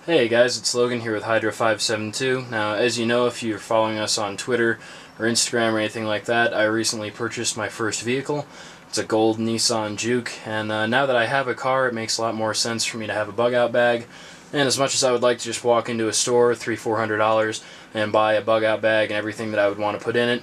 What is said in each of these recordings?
Hey guys, it's Logan here with Hydra572. Now, as you know, if you're following us on Twitter or Instagram or anything like that, I recently purchased my first vehicle. It's a gold Nissan Juke, and now that I have a car, it makes a lot more sense for me to have a bug-out bag. And as much as I would like to just walk into a store, $300-400, and buy a bug-out bag and everything that I would want to put in it,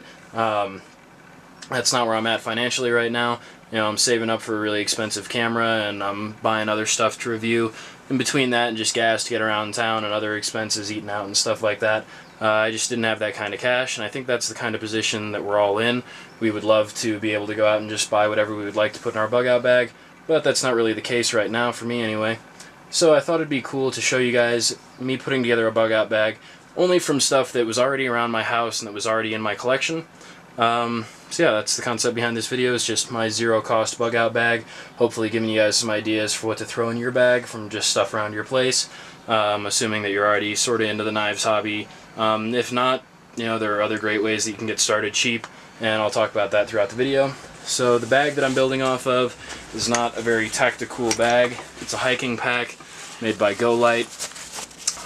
that's not where I'm at financially right now. You know, I'm saving up for a really expensive camera, and I'm buying other stuff to review. In between that and just gas to get around town and other expenses, eating out and stuff like that, I just didn't have that kind of cash, and I think that's the kind of position that we're all in. We would love to be able to go out and just buy whatever we would like to put in our bug-out bag, but that's not really the case right now, for me anyway. So I thought it'd be cool to show you guys me putting together a bug-out bag, only from stuff that was already around my house and that was already in my collection. So yeah, that's the concept behind this video. It's just my zero-cost bug-out bag, hopefully giving you guys some ideas for what to throw in your bag from just stuff around your place, assuming that you're already sort of into the knives hobby. If not, you know, there are other great ways that you can get started cheap, and I'll talk about that throughout the video. So the bag that I'm building off of is not a very tactical bag. It's a hiking pack made by Go-Lite.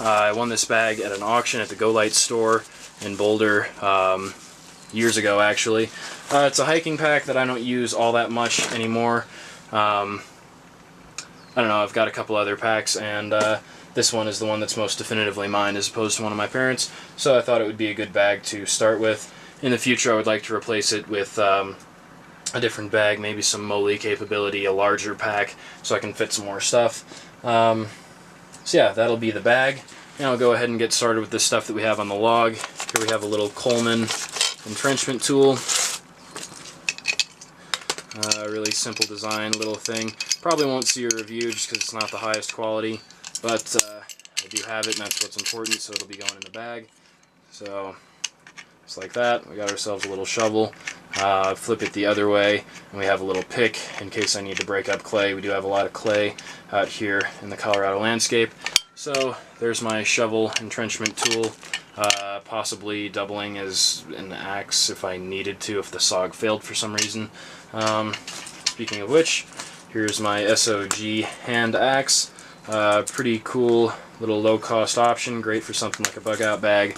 I won this bag at an auction at the Go-Lite store in Boulder years ago, actually. It's a hiking pack that I don't use all that much anymore. I don't know, I've got a couple other packs, and this one is the one that's most definitively mine as opposed to one of my parents', so I thought it would be a good bag to start with. In the future I would like to replace it with a different bag, maybe some MOLLE capability, a larger pack, so I can fit some more stuff. So yeah, that'll be the bag. And I'll go ahead and get started with the stuff that we have on the log. Here we have a little Coleman entrenchment tool. Really simple design, little thing. Probably won't see a review just because it's not the highest quality, but I do have it, and that's what's important, so it'll be going in the bag. So, just like that, we got ourselves a little shovel. Flip it the other way, and we have a little pick in case I need to break up clay. We do have a lot of clay out here in the Colorado landscape. So, there's my shovel entrenchment tool. Possibly doubling as an axe if I needed to, if the SOG failed for some reason. Speaking of which, here's my SOG hand axe. Pretty cool little low-cost option, great for something like a bug-out bag.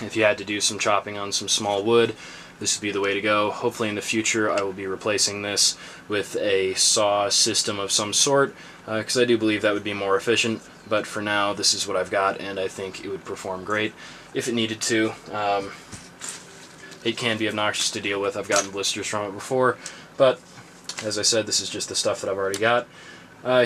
If you had to do some chopping on some small wood, this would be the way to go. Hopefully in the future I will be replacing this with a saw system of some sort, because I do believe that would be more efficient. But for now, this is what I've got, and I think it would perform great if it needed to. It can be obnoxious to deal with. I've gotten blisters from it before, but as I said, this is just the stuff that I've already got.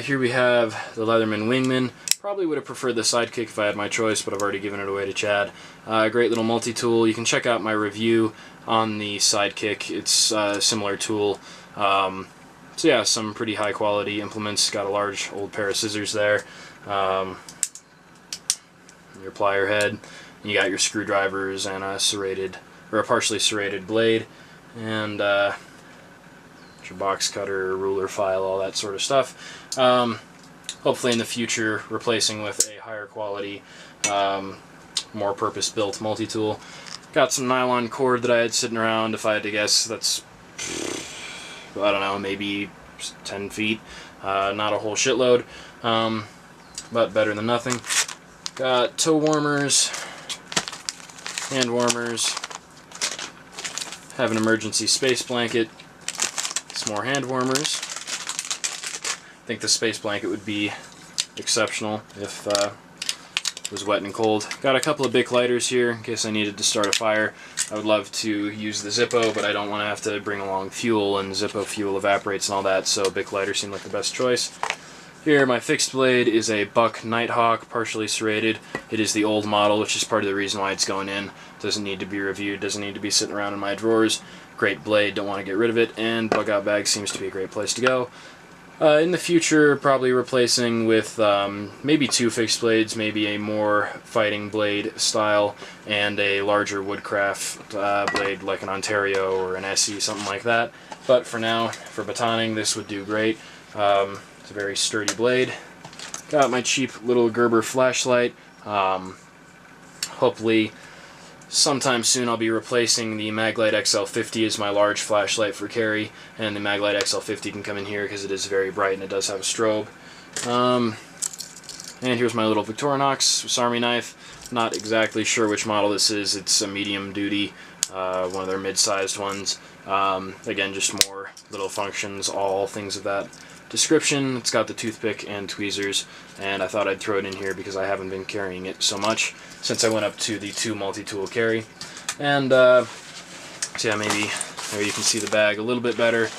Here we have the Leatherman Wingman. Probably would have preferred the Sidekick if I had my choice, but I've already given it away to Chad. Great little multi-tool. You can check out my review on the Sidekick. It's a similar tool. So yeah, some pretty high quality implements. Got a large old pair of scissors there. Your plier head. You got your screwdrivers and a serrated, or a partially serrated blade, and your box cutter, ruler file, all that sort of stuff. Hopefully in the future replacing with a higher quality, more purpose-built multi-tool. Got some nylon cord that I had sitting around. If I had to guess, that's, I don't know, maybe 10 feet. Not a whole shitload, but better than nothing. Got toe warmers, hand warmers, have an emergency space blanket, some more hand warmers. I think the space blanket would be exceptional if it was wet and cold. Got a couple of Bic lighters here in case I needed to start a fire. I would love to use the Zippo, but I don't want to have to bring along fuel, and Zippo fuel evaporates and all that, so Bic lighter seemed like the best choice. Here, my fixed blade is a Buck Nighthawk, partially serrated. It is the old model, which is part of the reason why it's going in. Doesn't need to be reviewed, doesn't need to be sitting around in my drawers. Great blade, don't want to get rid of it, and bug-out bag seems to be a great place to go. In the future, probably replacing with maybe two fixed blades, maybe a more fighting blade style, and a larger woodcraft blade like an Ontario or an SE, something like that. But for now, for batoning, this would do great. It's a very sturdy blade. Got my cheap little Gerber flashlight. Hopefully sometime soon I'll be replacing the Maglite XL50 as my large flashlight for carry, and the Maglite XL50 can come in here because it is very bright and it does have a strobe. And here's my little Victorinox Swiss Army knife. Not exactly sure which model this is. It's a medium duty, one of their mid-sized ones. Again, just more little functions, all things of that description. It's got the toothpick and tweezers, and I thought I'd throw it in here because I haven't been carrying it so much since I went up to the 2 multi-tool carry. And so yeah, maybe there you can see the bag a little bit better.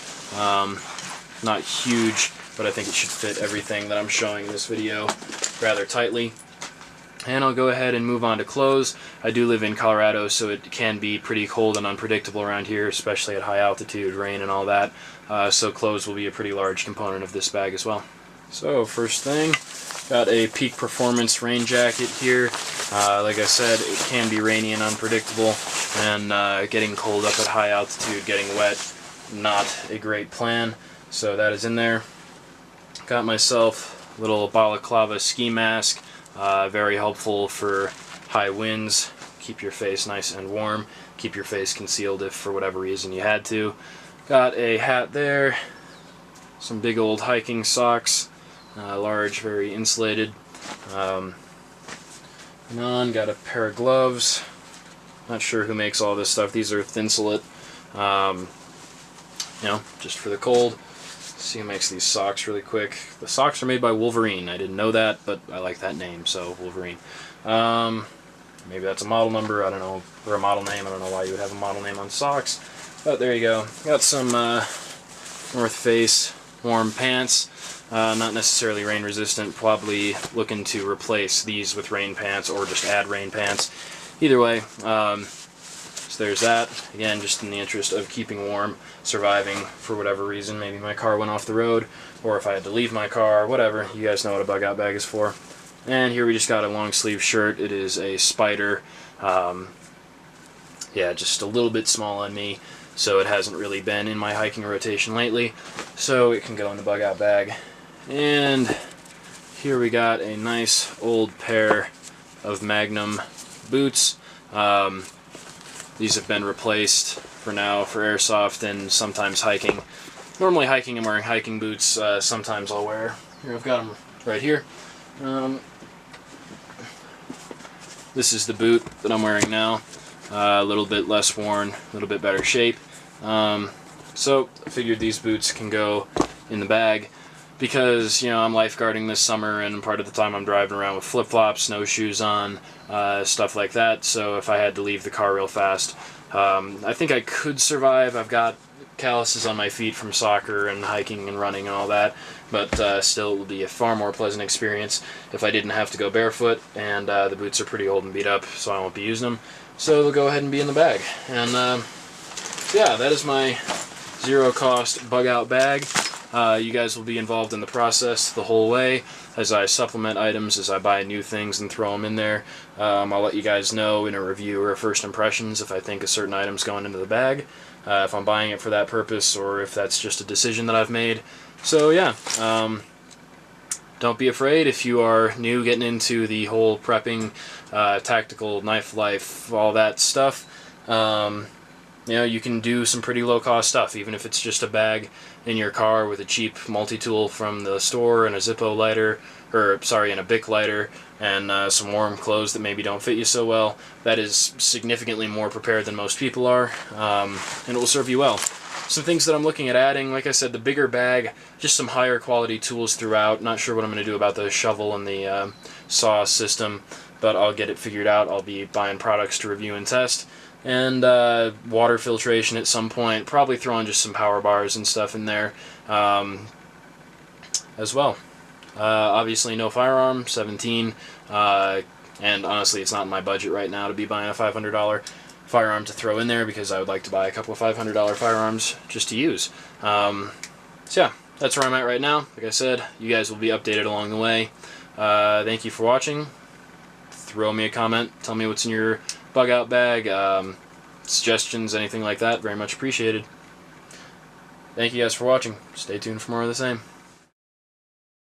Not huge, but I think it should fit everything that I'm showing in this video rather tightly. And I'll go ahead and move on to clothes. I do live in Colorado, so it can be pretty cold and unpredictable around here, especially at high altitude, rain and all that. So clothes will be a pretty large component of this bag as well. So first thing, got a Peak Performance rain jacket here. Like I said, it can be rainy and unpredictable, and getting cold up at high altitude, getting wet, not a great plan. So that is in there. Got myself a little balaclava ski mask. Very helpful for high winds. Keep your face nice and warm. Keep your face concealed if for whatever reason you had to. Got a hat there. Some big old hiking socks. Large, very insulated. Got a pair of gloves. Not sure who makes all this stuff. These are Thinsulate. You know, just for the cold. See who makes these socks really quick. The socks are made by Wolverine. I didn't know that, but I like that name, so Wolverine. Maybe that's a model number, I don't know, or a model name. I don't know why you would have a model name on socks. But there you go. Got some North Face warm pants. Not necessarily rain resistant. Probably looking to replace these with rain pants or just add rain pants. Either way, so there's that. Again, just in the interest of keeping warm, surviving for whatever reason. Maybe my car went off the road, or if I had to leave my car, whatever. You guys know what a bug out bag is for. And here we just got a long sleeve shirt. It is a Spider. Yeah, just a little bit small on me, so it hasn't really been in my hiking rotation lately. So it can go in the bug out bag. And here we got a nice old pair of Magnum boots. These have been replaced for now for airsoft and sometimes hiking. Normally hiking I'm wearing hiking boots, sometimes I'll wear, here I've got them right here. This is the boot that I'm wearing now, a little bit less worn, a little bit better shape. So I figured these boots can go in the bag because, you know, I'm lifeguarding this summer and part of the time I'm driving around with flip-flops, snowshoes on, stuff like that. So if I had to leave the car real fast, I think I could survive. I've got calluses on my feet from soccer and hiking and running and all that, but still it would be a far more pleasant experience if I didn't have to go barefoot, and the boots are pretty old and beat up, so I won't be using them. So they'll go ahead and be in the bag. And yeah, that is my zero-cost bug-out bag. You guys will be involved in the process the whole way as I supplement items, as I buy new things and throw them in there. I'll let you guys know in a review or first impressions if I think a certain item's going into the bag, if I'm buying it for that purpose, or if that's just a decision that I've made. So yeah, don't be afraid if you are new getting into the whole prepping, tactical knife life, all that stuff. You know, you can do some pretty low-cost stuff, even if it's just a bag in your car with a cheap multi-tool from the store and a Zippo lighter, or sorry, and a Bic lighter, and some warm clothes that maybe don't fit you so well. That is significantly more prepared than most people are, and it will serve you well. Some things that I'm looking at adding, like I said, the bigger bag, just some higher quality tools throughout. Not sure what I'm going to do about the shovel and the saw system, but I'll get it figured out. I'll be buying products to review and test. And water filtration at some point, probably throwing just some power bars and stuff in there as well. Obviously no firearm, 17, and honestly it's not in my budget right now to be buying a $500 firearm to throw in there, because I would like to buy a couple of $500 firearms just to use. So yeah, that's where I'm at right now. Like I said, you guys will be updated along the way. Thank you for watching. Throw me a comment, tell me what's in your bug out bag, suggestions, anything like that, very much appreciated. Thank you guys for watching. Stay tuned for more of the same.